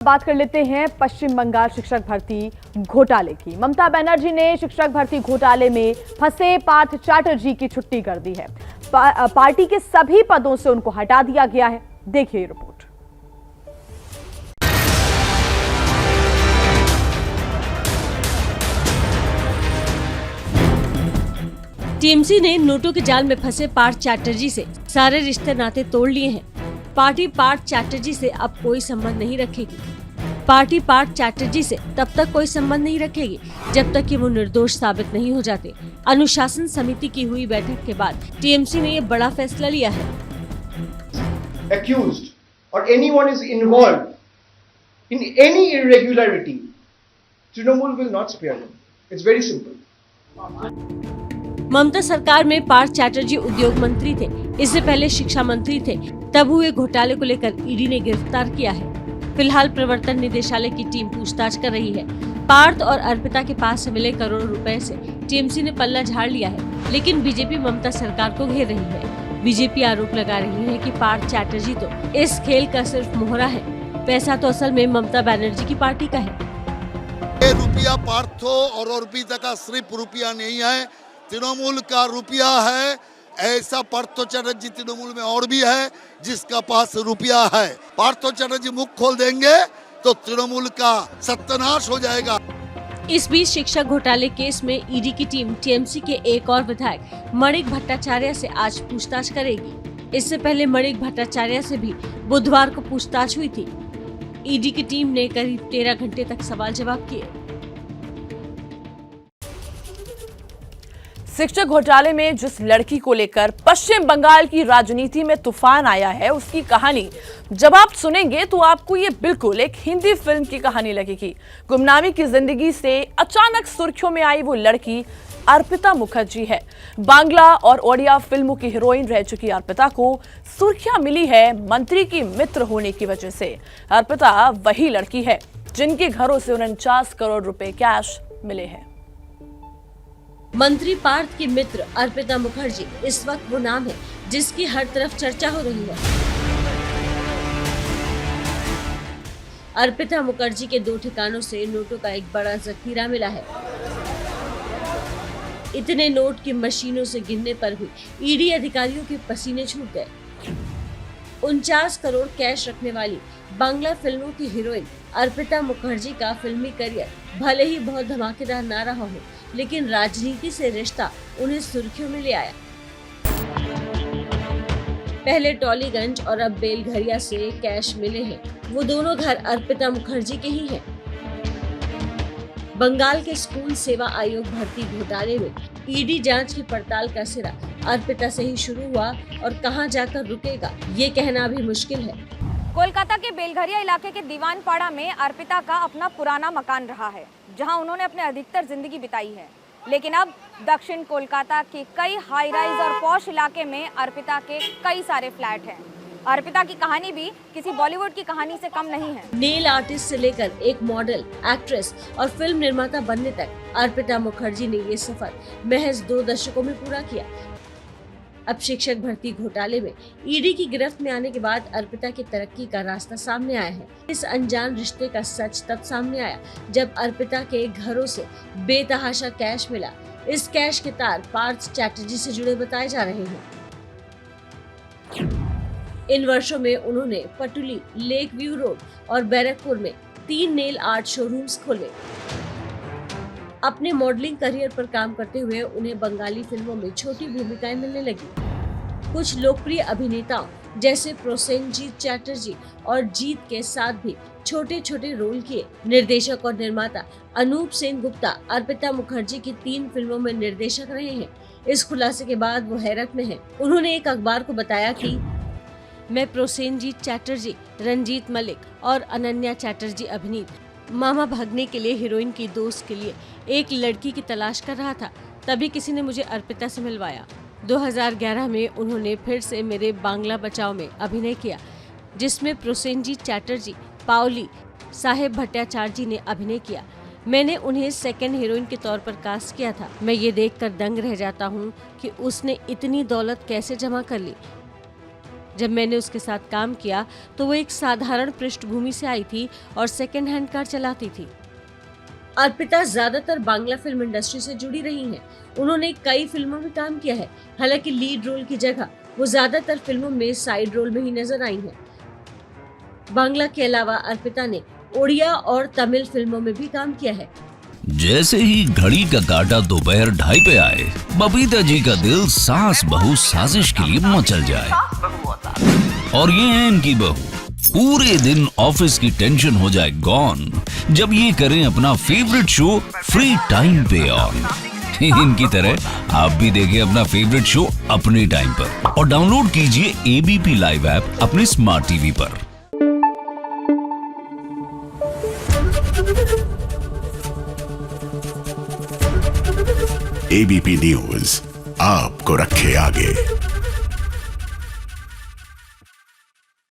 बात कर लेते हैं पश्चिम बंगाल शिक्षक भर्ती घोटाले की। ममता बनर्जी ने शिक्षक भर्ती घोटाले में फंसे पार्थ चैटर्जी की छुट्टी कर दी है। पार्टी के सभी पदों से उनको हटा दिया गया है। देखिए रिपोर्ट। टीएमसी ने नोटों के जाल में फंसे पार्थ चैटर्जी से सारे रिश्ते नाते तोड़ लिए हैं। पार्टी पार्थ चैटर्जी से अब कोई संबंध नहीं रखेगी। पार्टी पार्थ चैटर्जी से तब तक कोई संबंध नहीं रखेगी जब तक कि वो निर्दोष साबित नहीं हो जाते। अनुशासन समिति की हुई बैठक के बाद टीएमसी ने ये बड़ा फैसला लिया है। Accused or anyone is involved in any irregularity, Trinamool will not spare them. It's very simple. ममता सरकार में पार्थ चैटर्जी उद्योग मंत्री थे। इससे पहले शिक्षा मंत्री थे। तब हुए घोटाले को लेकर ईडी ने गिरफ्तार किया है। फिलहाल प्रवर्तन निदेशालय की टीम पूछताछ कर रही है। पार्थ और अर्पिता के पास से मिले करोड़ों रुपए से टीएमसी ने पल्ला झाड़ लिया है, लेकिन बीजेपी ममता सरकार को घेर रही है। बीजेपी आरोप लगा रही है कि पार्थ चैटर्जी तो इस खेल का सिर्फ मोहरा है। पैसा तो असल में ममता बनर्जी की पार्टी का है। ये रुपया पार्थो और अर्पिता का सिर्फ रुपया नहीं है, तृणमूल का रुपया है। ऐसा पार्थो चैटर्जी तृणमूल में और भी है जिसका पास रुपया है। पार्थो चैटर्जी मुख खोल देंगे तो तृणमूल का सत्यानाश हो जाएगा। इस बीच शिक्षक घोटाले केस में ईडी की टीम टीएमसी के एक और विधायक मणिक भट्टाचार्य से आज पूछताछ करेगी। इससे पहले मणिक भट्टाचार्य से भी बुधवार को पूछताछ हुई थी। ईडी की टीम ने करीब 13 घंटे तक सवाल जवाब किए। शिक्षक घोटाले में जिस लड़की को लेकर पश्चिम बंगाल की राजनीति में तूफान आया है, उसकी कहानी जब आप सुनेंगे तो आपको ये बिल्कुल एक हिंदी फिल्म की कहानी लगेगी। गुमनामी की जिंदगी से अचानक सुर्खियों में आई वो लड़की अर्पिता मुखर्जी है। बांग्ला और ओडिया फिल्मों की हीरोइन रह चुकी अर्पिता को सुर्खियां मिली है मंत्री की मित्र होने की वजह से। अर्पिता वही लड़की है जिनके घरों से 49 करोड़ रुपए कैश मिले हैं। मंत्री पार्थ की मित्र अर्पिता मुखर्जी इस वक्त वो नाम है जिसकी हर तरफ चर्चा हो रही है। अर्पिता मुखर्जी के 2 ठिकानों से नोटों का एक बड़ा जखीरा मिला है। इतने नोट की मशीनों से गिनने पर भी ईडी अधिकारियों के पसीने छूट गए। 49 करोड़ कैश रखने वाली बांग्ला फिल्मों की हीरोइन अर्पिता मुखर्जी का फिल्मी करियर भले ही बहुत धमाकेदार ना रहा हो, लेकिन राजनीति से रिश्ता उन्हें सुर्खियों में ले आया। पहले टॉलीगंज और अब बेलघरिया से कैश मिले हैं। वो दोनों घर अर्पिता मुखर्जी के ही हैं। बंगाल के स्कूल सेवा आयोग भर्ती घोटाले में ईडी जांच की पड़ताल का सिरा अर्पिता से ही शुरू हुआ और कहां जाकर रुकेगा ये कहना भी मुश्किल है। कोलकाता के बेलघरिया इलाके के दीवानपाड़ा में अर्पिता का अपना पुराना मकान रहा है, जहां उन्होंने अपने अधिकतर जिंदगी बिताई है। लेकिन अब दक्षिण कोलकाता के कई हाई राइज और पॉश इलाके में अर्पिता के कई सारे फ्लैट हैं। अर्पिता की कहानी भी किसी बॉलीवुड की कहानी से कम नहीं है। नेल आर्टिस्ट से लेकर एक मॉडल, एक्ट्रेस और फिल्म निर्माता बनने तक अर्पिता मुखर्जी ने ये सफर महज 2 दशकों में पूरा किया। अब शिक्षक भर्ती घोटाले में ईडी की गिरफ्त में आने के बाद अर्पिता की तरक्की का रास्ता सामने आया है। इस अनजान रिश्ते का सच तब सामने आया जब अर्पिता के घरों से बेतहाशा कैश मिला। इस कैश के तार पार्थ चैटर्जी से जुड़े बताए जा रहे हैं। इन वर्षों में उन्होंने पटुली, लेक व्यू रोड और बैरकपुर में 3 नेल आर्ट शोरूम्स खोले। अपने मॉडलिंग करियर पर काम करते हुए उन्हें बंगाली फिल्मों में छोटी भूमिकाएं मिलने लगी। कुछ लोकप्रिय अभिनेताओं जैसे प्रोसेनजीत चैटर्जी और जीत के साथ भी छोटे छोटे रोल किए। निर्देशक और निर्माता अनूप सेन गुप्ता अर्पिता मुखर्जी की 3 फिल्मों में निर्देशक रहे हैं। इस खुलासे के बाद वो हैरत में हैं। उन्होंने एक अखबार को बताया कि मैं प्रोसेनजीत चैटर्जी, रंजीत मलिक और अनन्या चैटर्जी अभिनीत मामा भागने के लिए हीरोइन की दोस्त के लिए एक लड़की की तलाश कर रहा था। तभी किसी ने मुझे अर्पिता से मिलवाया। 2011 में उन्होंने फिर से मेरे बांग्ला बचाओ में अभिनय किया, जिसमें प्रोसेनजीत चैटर्जी, पाओली, साहेब भट्टाचार्य ने अभिनय किया। मैंने उन्हें सेकंड हीरोइन के तौर पर कास्ट किया था। मैं ये देखकर दंग रह जाता हूँ कि उसने इतनी दौलत कैसे जमा कर ली। जब मैंने उसके साथ काम किया तो वो एक साधारण पृष्ठभूमि से आई थी और सेकेंड हैंड कार चलाती थी। अर्पिता ज्यादातर बांग्ला फिल्म इंडस्ट्री से जुड़ी रही हैं। उन्होंने कई फिल्मों में काम किया है, हालांकि लीड रोल की जगह वो ज्यादातर फिल्मों में साइड रोल में ही नजर आई हैं। बांग्ला के अलावा अर्पिता ने ओडिया और तमिल फिल्मों में भी काम किया है। जैसे ही घड़ी का काटा दोपहर 2:30 पे आए, बबीता जी का दिल सास बहू साजिश के लिए मचल जाए। और ये है इनकी बहू, पूरे दिन ऑफिस की टेंशन हो जाए गॉन जब ये करें अपना फेवरेट शो फ्री टाइम पे ऑन। इनकी तरह आप भी देखिए अपना फेवरेट शो अपने टाइम पर और डाउनलोड कीजिए एबीपी लाइव ऐप अपने स्मार्ट टीवी पर। एबीपी न्यूज आपको रखे आगे।